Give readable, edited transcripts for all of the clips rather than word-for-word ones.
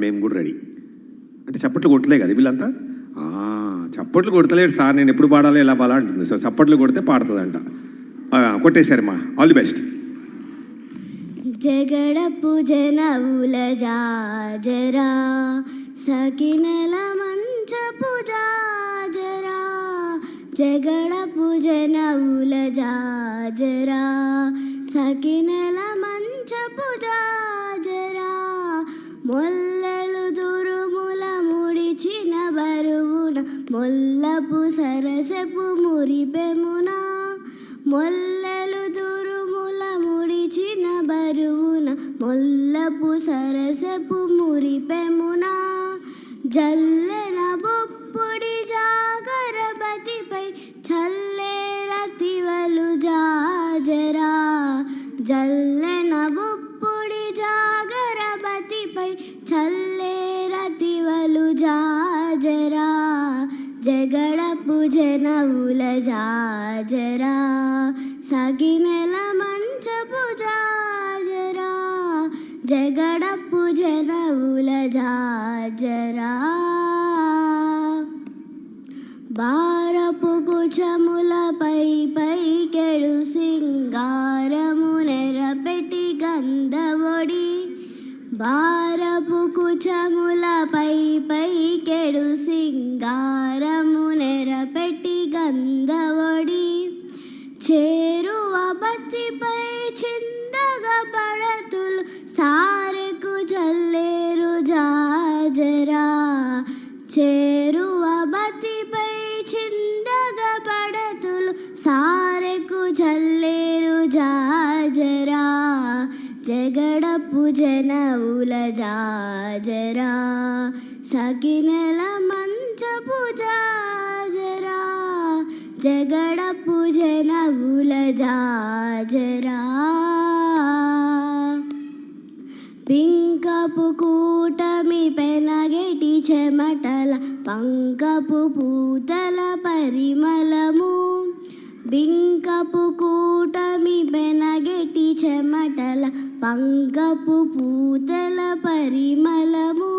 మేము కూడా రెడీ అంటే చప్పట్లు కొట్టలే కదా వీళ్ళంతా చప్పట్లు కొడతలేడు సార్ నేను ఎప్పుడు పాడాలి ఎలా పాడాలి అంటుంది సార్ చప్పట్లు కొడితే పాడుతుందంట కొట్టేశారు మా ఆల్ ది బెస్ట్ జగడపు జనవుల జాజరా సకినల మంచపు జాజరా జగడపు జనవుల జాజరా సకినల మంచపు జాజరా మొల్లలు దురుముల ముడిచిన బరువున మొల్లపు సరసపు మురిపెమున మొల్లలు దురుముల ముడిచిన బరువున మొల్లపు సరసపు మురిపెమున జల్లెన బొప్పుడి జాగరబతిపై చల్లే రతివలు జాజరా జల్లెన బొప్పుడి జాగరబతిపై చల్లే రతివలు జాజరా జగడపు జనవుల జాజరా సగినెల మంచపు జాజరా జగడపు జనవుల జాజరా బారపు కుచములపై పైకెడు సింగారము నెరపెట్టి గంధవొడి బారపు కుచములపై పైకెడు సింగారము నెరపెట్టి గంధవొడి చేరువ బతిపై చిందగ పడతులు సారెకు జల్లేరు జాజరా చేరువ బతిపై చిందగ పడతులు సారెకు జల్లేరు జాజరా జగడపు జనవుల జాజరా సకినెల మంచపు జాజరా జగడపు జనవుల జాజరా పింకపు కూటమి పెనగెటి చెమటల పంకపు పూతల పరిమళము బింకపు కూటమి పెనగెటి చెమటల పంకపు పూతల పరిమళము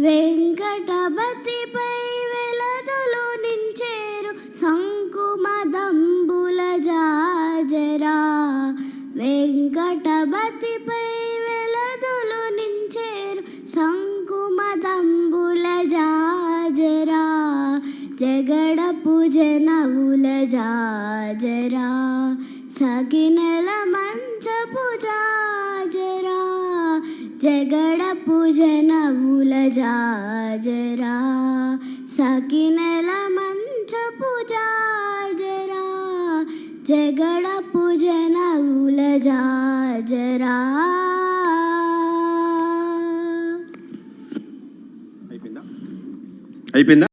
వెంకటపతిపై వెలదులు నించేరు సంకుమదంబుల జాజరా వెంకటపతిపై వెలదులు నించేరు సంకుమదంబుల జాజరా జగడపు జనవుల జాజరా సగినెల మంచపు జాజరా జగడపు జనవుల జాజరా సకినెల మంచపు జాజరా జగడపు జనవుల జాజరా అయిపోయిందా